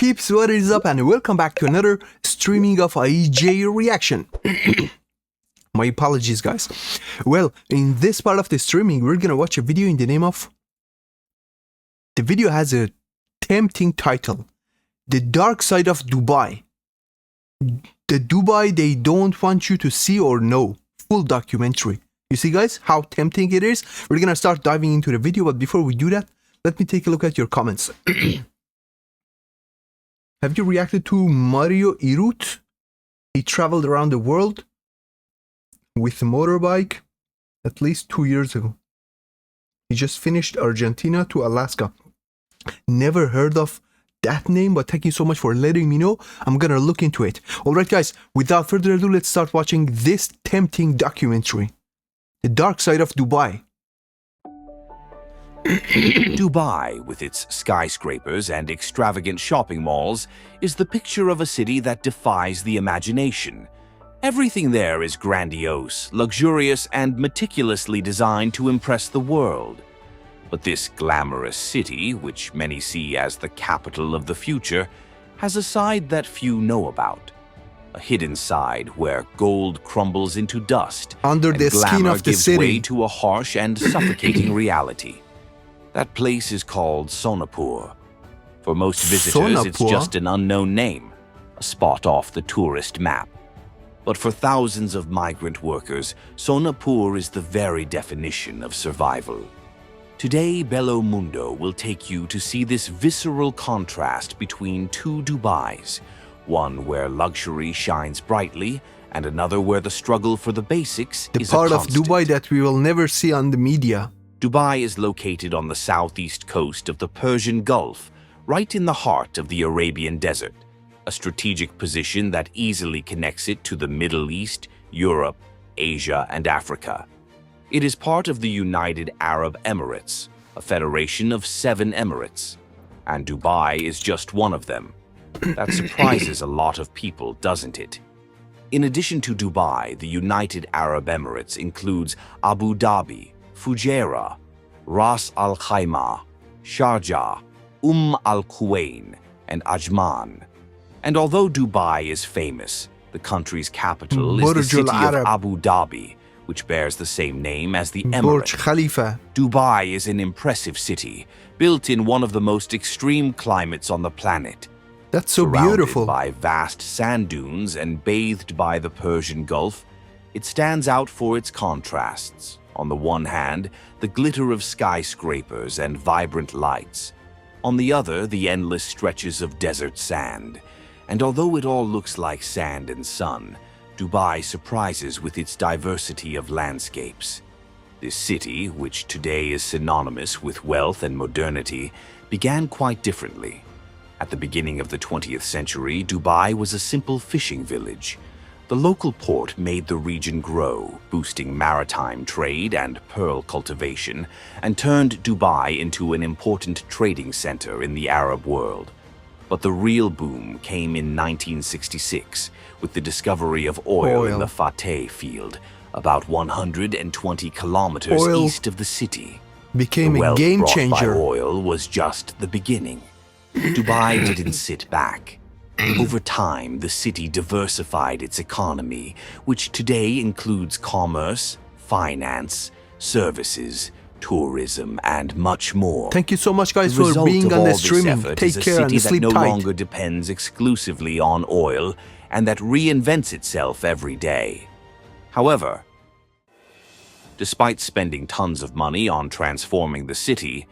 peeps, what is up, and welcome back to another streaming of IJayReaction. My apologies, guys. Well, in this part of the streaming, we're gonna watch a video in the name of... The video has a tempting title. The Dark Side of Dubai. The Dubai they don't want you to see or know. Full documentary. You see, guys, how tempting it is? We're gonna start diving into the video, but before we do that, let me take a look at your comments. Have you reacted to Mario Irut? He traveled around the world with a motorbike at least 2 years ago. He just finished Argentina to Alaska. Never heard of that name, but thank you so much for letting me know. I'm gonna look into it. Alright guys, without further ado, let's start watching this tempting documentary. The Dark Side of Dubai. Dubai, with its skyscrapers and extravagant shopping malls, is the picture of a city that defies the imagination. Everything there is grandiose, luxurious, and meticulously designed to impress the world. But this glamorous city, which many see as the capital of the future, has a side that few know about. A hidden side where gold crumbles into dust Under the skin of the gives city. way to a harsh and suffocating reality. That place is called Sonapur. For most visitors, it's just an unknown name, a spot off the tourist map. But for thousands of migrant workers, Sonapur is the very definition of survival. Today, Bello Mundo will take you to see this visceral contrast between two Dubais, one where luxury shines brightly, and another where the struggle for the basics is a constant. The part of Dubai that we will never see on the media. Dubai is located on the southeast coast of the Persian Gulf, right in the heart of the Arabian Desert, a strategic position that easily connects it to the Middle East, Europe, Asia, and Africa. It is part of the United Arab Emirates, a federation of 7 emirates, and Dubai is just one of them. That surprises a lot of people, doesn't it? In addition to Dubai, the United Arab Emirates includes Abu Dhabi, Fujairah, Ras Al Khaimah, Sharjah, Al Quwain, and Ajman. And although Dubai is famous, the country's capital is the city of Abu Dhabi, which bears the same name as the emirate. Burj Khalifa. Dubai is an impressive city, built in one of the most extreme climates on the planet. That's so Surrounded beautiful. by vast sand dunes and bathed by the Persian Gulf, it stands out for its contrasts. On the one hand, the glitter of skyscrapers and vibrant lights. On the other, the endless stretches of desert sand. And although it all looks like sand and sun, Dubai surprises with its diversity of landscapes. This city, which today is synonymous with wealth and modernity, began quite differently. At the beginning of the 20th century, Dubai was a simple fishing village. The local port made the region grow, boosting maritime trade and pearl cultivation, and turned Dubai into an important trading center in the Arab world. But the real boom came in 1966, with the discovery of oil in the Fateh field, about 120 kilometers east of the city. Became a game changer. By oil was just the beginning. Dubai didn't sit back. Over time, the city diversified its economy, which today includes commerce, finance, services, tourism, and much more. Thank you so much, guys, for being on the streaming. Take care and sleep tight. no longer depends exclusively on oil and that reinvents itself every day. However, despite spending tons of money on transforming the city,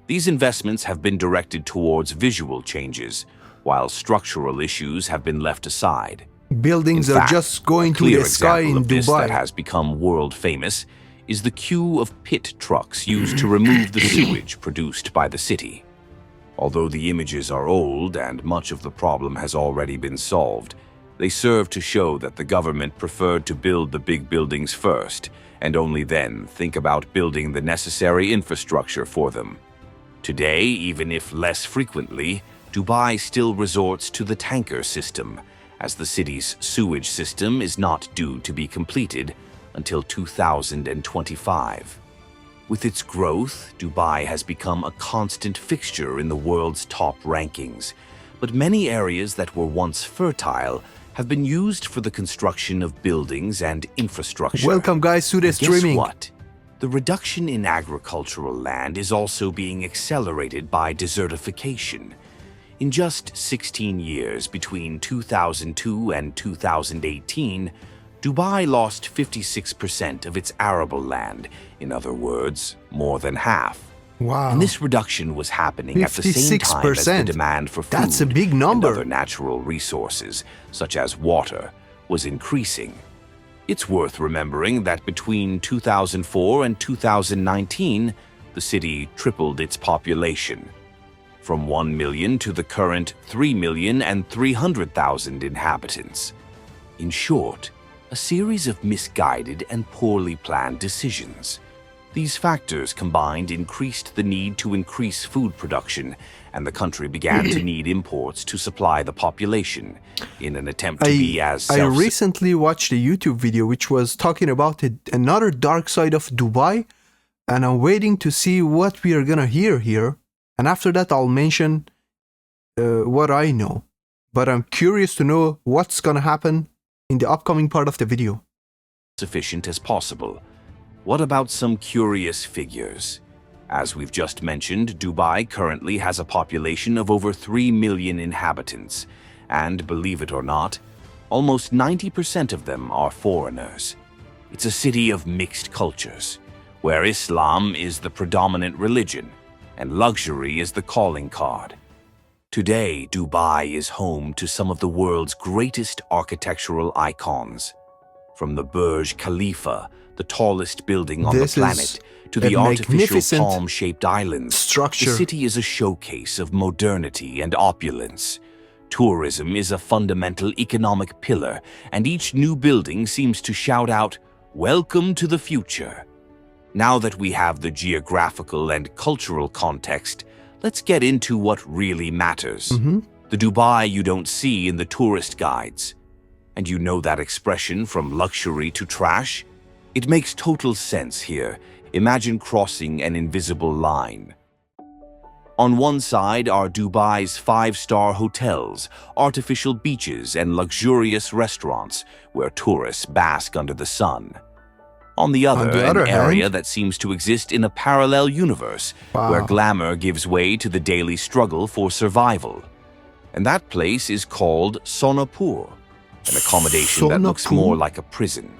these investments have been directed towards visual changes, while structural issues have been left aside. Buildings are just going to the sky in Dubai. That has become world famous is the queue of pit trucks used to remove the sewage produced by the city. Although the images are old and much of the problem has already been solved, they serve to show that the government preferred to build the big buildings first, and only then think about building the necessary infrastructure for them. Today, even if less frequently, Dubai still resorts to the tanker system, as the city's sewage system is not due to be completed until 2025. With its growth, Dubai has become a constant fixture in the world's top rankings, But many areas that were once fertile have been used for the construction of buildings and infrastructure. Welcome guys to the streaming. Guess what? The reduction in agricultural land is also being accelerated by desertification. In just 16 years between 2002 and 2018, Dubai lost 56% of its arable land, in other words, more than half. Wow. And this reduction was happening at the same time as the demand for food That's a big number. and other natural resources, such as water, was increasing. It's worth remembering that between 2004 and 2019, the city tripled its population, from 1 million to the current 3,300,000 inhabitants. In short, a series of misguided and poorly planned decisions. These factors combined increased the need to increase food production, and the country began to need imports to supply the population in an attempt to be as I recently watched a YouTube video which was talking about another dark side of Dubai, and I'm waiting to see what we are gonna hear here. And after that, I'll mention what I know. But I'm curious to know what's gonna happen in the upcoming part of the video. Sufficient as possible. What about some curious figures? As we've just mentioned, Dubai currently has a population of over 3 million inhabitants, and believe it or not, almost 90% of them are foreigners. It's a city of mixed cultures, where Islam is the predominant religion, and luxury is the calling card. Today, Dubai is home to some of the world's greatest architectural icons. From the Burj Khalifa, the tallest building on the planet, to the artificial palm-shaped islands, the city is a showcase of modernity and opulence. Tourism is a fundamental economic pillar, and each new building seems to shout out, "Welcome to the future." Now that we have the geographical and cultural context, let's get into what really matters. The Dubai you don't see in the tourist guides. And you know that expression, from luxury to trash? It makes total sense here. Imagine crossing an invisible line. On one side are Dubai's five-star hotels, artificial beaches, and luxurious restaurants where tourists bask under the sun. On the other, an area that seems to exist in a parallel universe where glamour gives way to the daily struggle for survival. And that place is called Sonapur, an accommodation that looks more like a prison.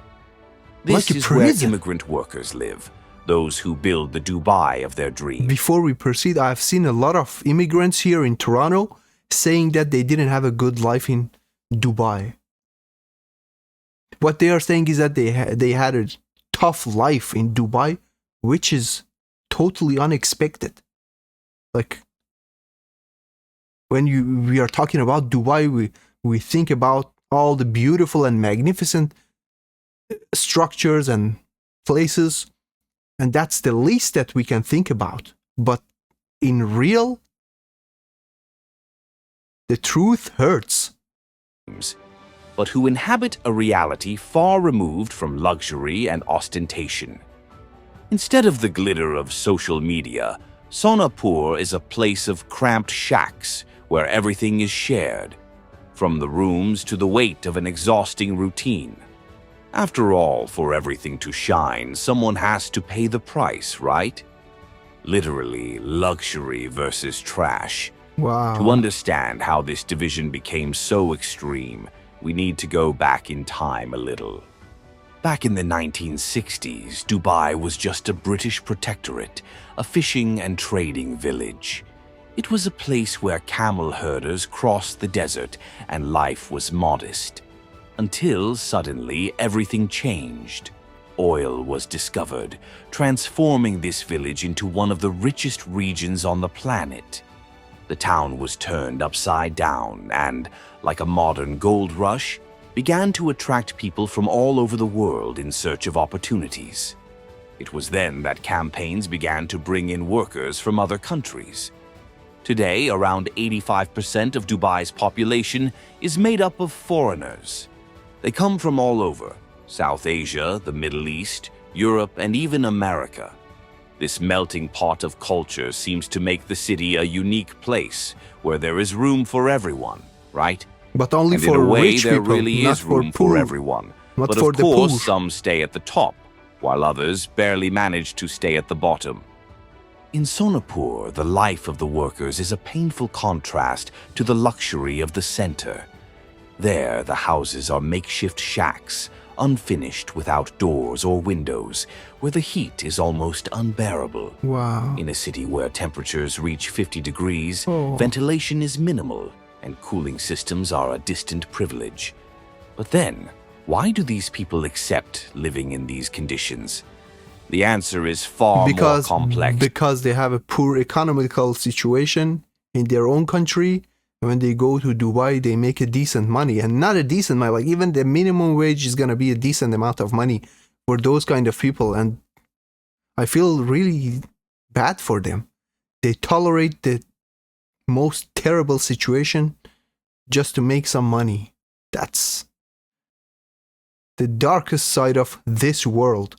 This is where immigrant workers live, those who build the Dubai of their dreams. Before we proceed, I've seen a lot of immigrants here in Toronto saying that they didn't have a good life in Dubai. What they are saying is that they had a tough life in Dubai, which is totally unexpected. Like, when we are talking about Dubai, we think about all the beautiful and magnificent structures and places, and that's the least that we can think about. But in real, the truth hurts. But who inhabit a reality far removed from luxury and ostentation. Instead of the glitter of social media, Sonapur is a place of cramped shacks where everything is shared, from the rooms to the weight of an exhausting routine. After all, for everything to shine, someone has to pay the price, right? Literally, luxury versus trash. Wow. To understand how this division became so extreme, we need to go back in time a little. Back in the 1960s, Dubai was just a British protectorate, a fishing and trading village. It was a place where camel herders crossed the desert and life was modest. Until suddenly everything changed. Oil was discovered, transforming this village into one of the richest regions on the planet. The town was turned upside down and, like a modern gold rush, began to attract people from all over the world in search of opportunities. It was then that campaigns began to bring in workers from other countries. Today, around 85% of Dubai's population is made up of foreigners. They come from all over, South Asia, the Middle East, Europe, and even America. This melting pot of culture seems to make the city a unique place where there is room for everyone, right? But only And for in a way, rich there people, really not is for room poor. for everyone. Not But for of the course, poor. some stay at the top, while others barely manage to stay at the bottom. In Sonapur, the life of the workers is a painful contrast to the luxury of the center. There, the houses are makeshift shacks, unfinished without doors or windows, where the heat is almost unbearable. Wow. In a city where temperatures reach 50 degrees, Oh. ventilation is minimal, and cooling systems are a distant privilege. But then, why do these people accept living in these conditions? The answer is far more complex. Because they have a poor economical situation in their own country. When they go to Dubai, they make a decent money, and not a decent money. Like even the minimum wage is gonna be a decent amount of money for those kind of people, and I feel really bad for them. They tolerate the most terrible situation just to make some money. That's the darkest side of this world.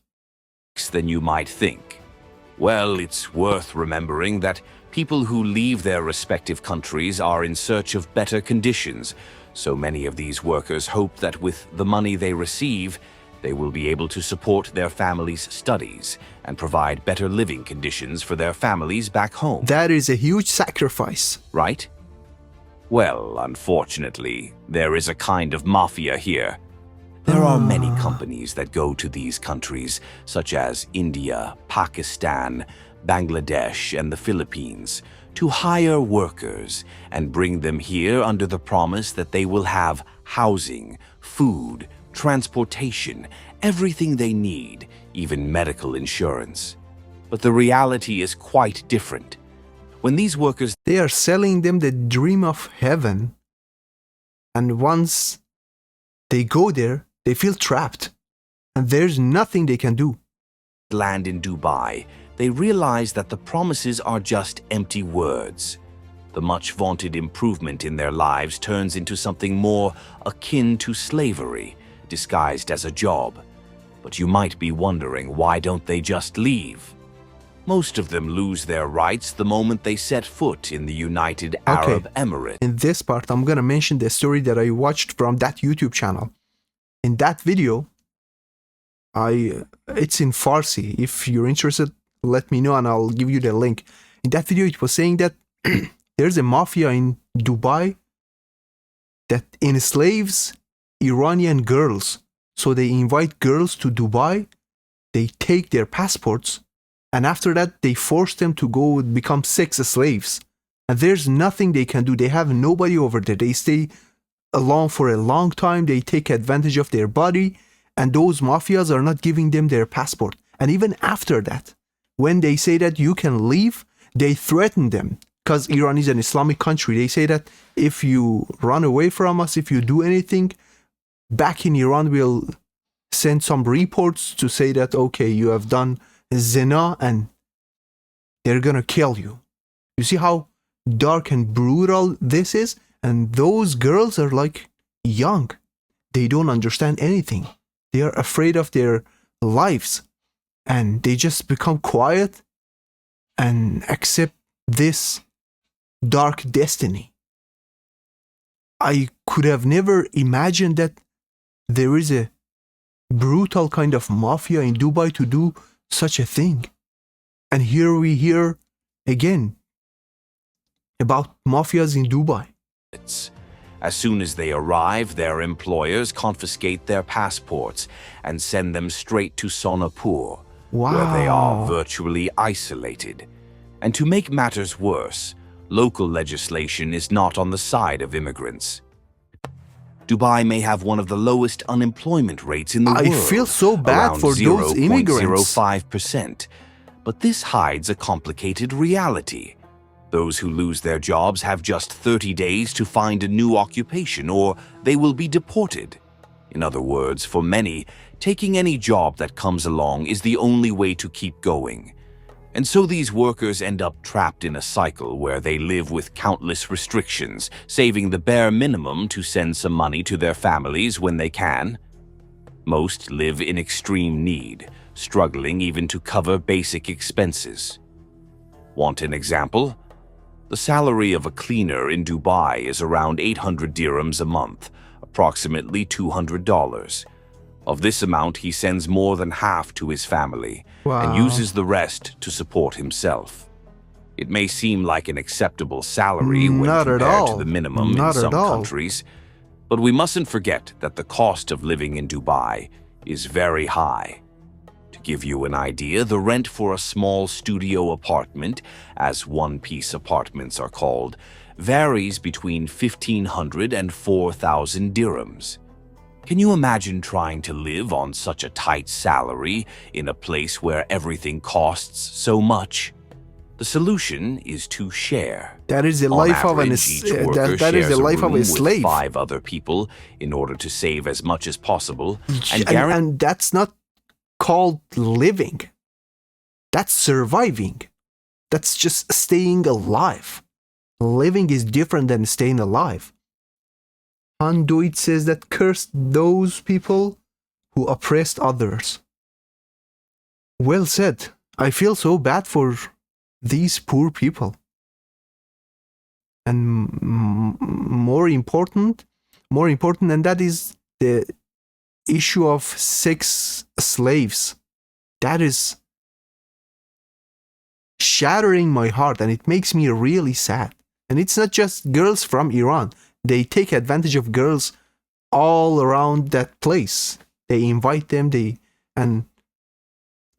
Than you might think. Well, it's worth remembering that people who leave their respective countries are in search of better conditions, so many of these workers hope that with the money they receive, they will be able to support their families' studies and provide better living conditions for their families back home. That is a huge sacrifice. Right? Well, unfortunately, there is a kind of mafia here. There are many companies that go to these countries, such as India, Pakistan, Bangladesh, and the Philippines, to hire workers and bring them here under the promise that they will have housing, food, transportation, everything they need, even medical insurance. But the reality is quite different. When these workers They are selling them the dream of heaven, and once they go there, they feel trapped, and there's nothing they can do. land in Dubai, they realize that the promises are just empty words. The much vaunted improvement in their lives turns into something more akin to slavery, disguised as a job. But you might be wondering, why don't they just leave? Most of them lose their rights the moment they set foot in the United Arab Emirates. In this part, I'm gonna mention the story that I watched from that YouTube channel. In that video, it's in Farsi. If you're interested, let me know and I'll give you the link. In that video, it was saying that there's a mafia in Dubai that enslaves Iranian girls. So they invite girls to Dubai, they take their passports, and after that, they force them to go become sex slaves. And there's nothing they can do. They have nobody over there. They stay alone for a long time. They take advantage of their body. And those mafias are not giving them their passport. And even after that, when they say that you can leave, they threaten them. Because Iran is an Islamic country. They say that if you run away from us, if you do anything, back in Iran, we'll send some reports to say that, okay, you have done zina and they're gonna kill you. You see how dark and brutal this is? And those girls are like young. They don't understand anything. They are afraid of their lives. And they just become quiet and accept this dark destiny. I could have never imagined that there is a brutal kind of mafia in Dubai to do such a thing. And here we hear again about mafias in Dubai. As soon as they arrive, their employers confiscate their passports and send them straight to Sonapur, where they are virtually isolated. And to make matters worse, local legislation is not on the side of immigrants. Dubai may have one of the lowest unemployment rates in the world. I feel so bad for those immigrants. 0.05%. But this hides a complicated reality. Those who lose their jobs have just 30 days to find a new occupation, or they will be deported. In other words, for many, taking any job that comes along is the only way to keep going. And so these workers end up trapped in a cycle where they live with countless restrictions, saving the bare minimum to send some money to their families when they can. Most live in extreme need, struggling even to cover basic expenses. Want an example? The salary of a cleaner in Dubai is around 800 dirhams a month, approximately $200. Of this amount, he sends more than half to his family and uses the rest to support himself. It may seem like an acceptable salary when compared to the minimum in some countries, but we mustn't forget that the cost of living in Dubai is very high. To give you an idea, the rent for a small studio apartment, as one-piece apartments are called, varies between 1,500 and 4,000 dirhams. Can you imagine trying to live on such a tight salary in a place where everything costs so much? The solution is to share. That is the life of a slave. 5 other people in order to save as much as possible, and that's not called living. That's surviving. That's just staying alive. Living is different than staying alive. Handoit says that cursed those people who oppressed others. Well said. I feel so bad for these poor people. And more important than that is the issue of sex slaves. That is shattering my heart, and it makes me really sad. And it's not just girls from Iran. They take advantage of girls all around that place. They invite them, they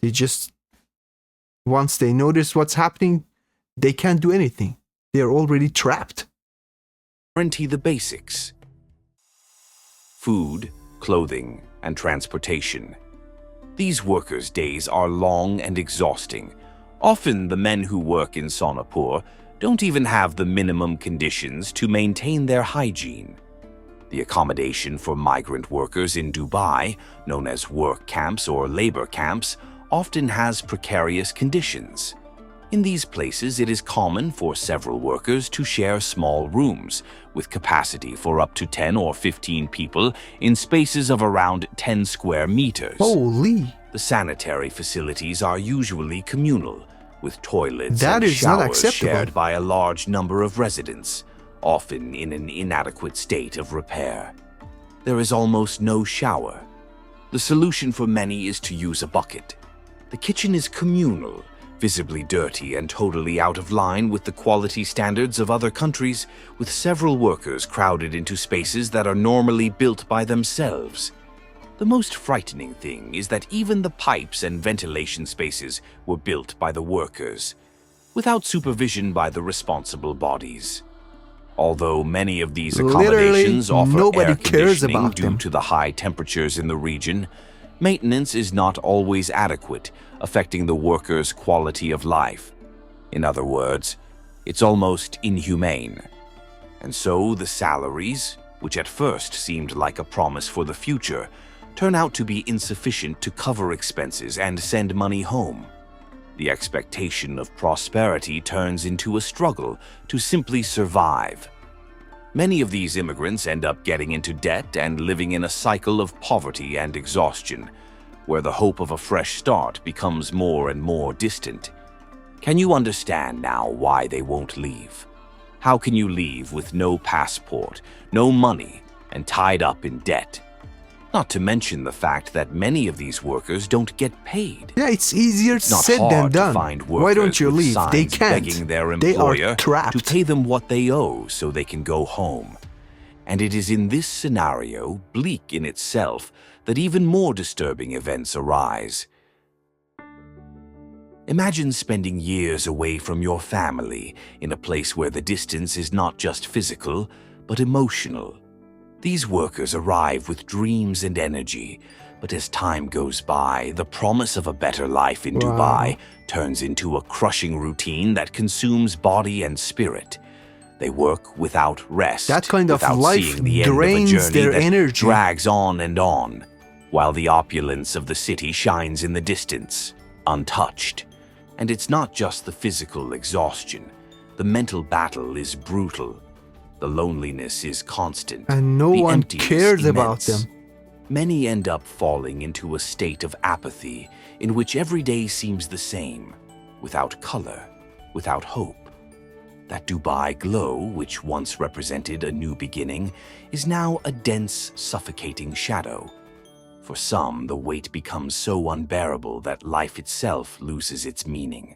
just, once they notice what's happening, they can't do anything. They're already trapped. Guarantee the basics: food, clothing, and transportation. These workers' days are long and exhausting. Often the men who work in Sonapur don't even have the minimum conditions to maintain their hygiene. The accommodation for migrant workers in Dubai, known as work camps or labor camps, often has precarious conditions. In these places, it is common for several workers to share small rooms with capacity for up to 10 or 15 people in spaces of around 10 square meters. Holy! The sanitary facilities are usually communal, with toilets that and is not showers acceptable. shared by a large number of residents, often in an inadequate state of repair. There is almost no shower. The solution for many is to use a bucket. The kitchen is communal, visibly dirty and totally out of line with the quality standards of other countries, with several workers crowded into spaces that are normally built by themselves. The most frightening thing is that even the pipes and ventilation spaces were built by the workers, without supervision by the responsible bodies. Although many of these accommodations offer air conditioning due to the high temperatures in the region, maintenance is not always adequate, affecting the workers' quality of life. In other words, it's almost inhumane. And so the salaries, which at first seemed like a promise for the future, turn out to be insufficient to cover expenses and send money home. The expectation of prosperity turns into a struggle to simply survive. Many of these immigrants end up getting into debt and living in a cycle of poverty and exhaustion, where the hope of a fresh start becomes more and more distant. Can you understand now why they won't leave? How can you leave with no passport, no money, and tied up in debt? Not to mention the fact that many of these workers don't get paid. Yeah, it's easier said than done. Why don't you leave? They can't. Begging their They are employer trapped. to pay them what they owe so they can go home. And it is in this scenario, bleak in itself, that even more disturbing events arise. Imagine spending years away from your family in a place where the distance is not just physical, but emotional. These workers arrive with dreams and energy, but as time goes by, the promise of a better life in Dubai turns into a crushing routine that consumes body and spirit. They work without rest, that kind of without life seeing the end drains of a journey their that energy. drags on and on, while the opulence of the city shines in the distance, untouched. And it's not just the physical exhaustion. The mental battle is brutal. The loneliness is constant. And no The one emptiness cares about immense. them. many end up falling into a state of apathy in which every day seems the same, without color, without hope. That Dubai glow, which once represented a new beginning, is now a dense, suffocating shadow. For some, the weight becomes so unbearable that life itself loses its meaning.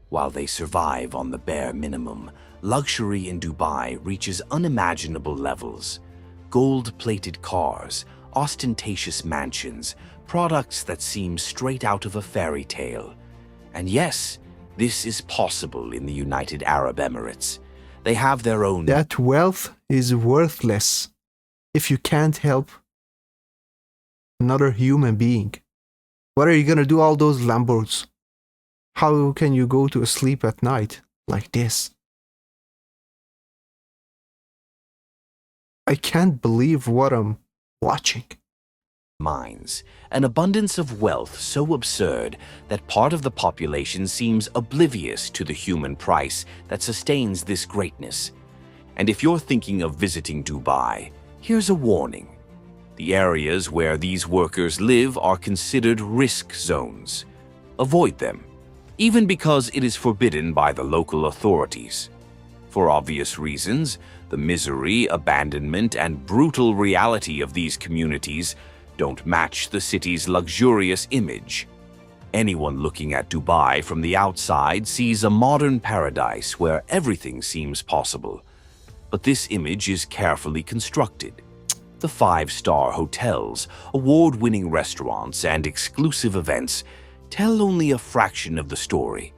While they survive on the bare minimum, luxury in Dubai reaches unimaginable levels. Gold-plated cars, ostentatious mansions, products that seem straight out of a fairy tale. And yes, this is possible in the United Arab Emirates. They have their own... That wealth is worthless if you can't help another human being. What are you gonna do all those Lambos? How can you go to sleep at night like this? I can't believe what I'm watching. Mines, an abundance of wealth so absurd that part of the population seems oblivious to the human price that sustains this greatness. And if you're thinking of visiting Dubai, here's a warning. The areas where these workers live are considered risk zones. Avoid them, even because it is forbidden by the local authorities. For obvious reasons, the misery, abandonment, and brutal reality of these communities don't match the city's luxurious image. Anyone looking at Dubai from the outside sees a modern paradise where everything seems possible. But this image is carefully constructed. The five-star hotels, award-winning restaurants, and exclusive events tell only a fraction of the story.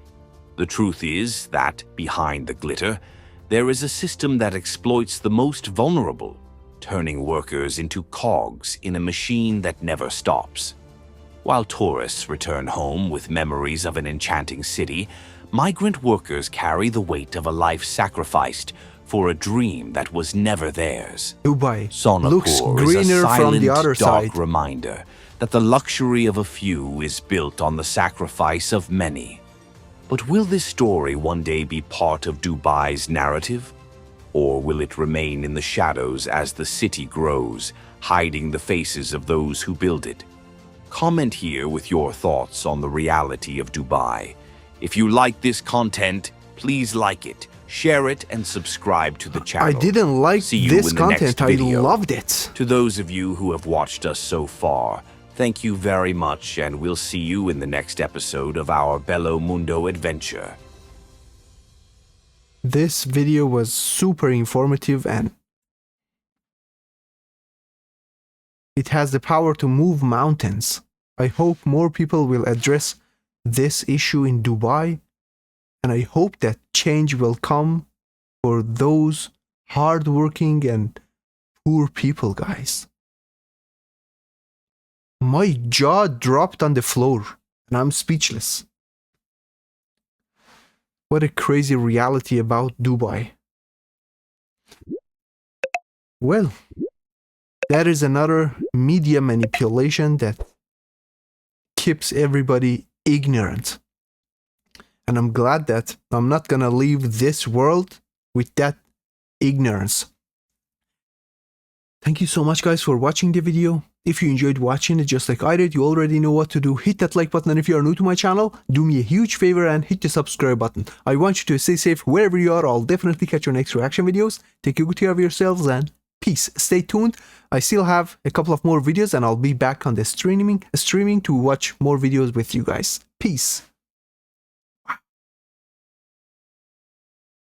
The truth is that, behind the glitter, there is a system that exploits the most vulnerable, turning workers into cogs in a machine that never stops. While tourists return home with memories of an enchanting city, migrant workers carry the weight of a life sacrificed for a dream that was never theirs. Dubai Sonapur looks greener is a silent, from the other dark side. reminder that the luxury of a few is built on the sacrifice of many. But will this story one day be part of Dubai's narrative? Or will it remain in the shadows as the city grows, hiding the faces of those who build it? Comment here with your thoughts on the reality of Dubai. If you like this content, please like it, share it, and subscribe to the channel. I didn't like See you this in the next content. I video. loved it. To those of you who have watched us so far, thank you very much, and we'll see you in the next episode of our Bello Mundo adventure. This video was super informative and it has the power to move mountains. I hope more people will address this issue in Dubai, and I hope that change will come for those hardworking and poor people, guys. My jaw dropped on the floor and I'm speechless. What a crazy reality about Dubai. Well, that is another media manipulation that keeps everybody ignorant. And I'm glad that I'm not gonna leave this world with that ignorance. Thank you so much, guys, for watching the video. If you enjoyed watching it just like I did, you already know what to do. Hit that like button, and if you are new to my channel, do me a huge favor and hit the subscribe button. I want you to stay safe wherever you are. I'll definitely catch your next reaction videos. Take good care of yourselves and peace. Stay tuned. I still have a couple of more videos and I'll be back on the streaming to watch more videos with you guys. Peace.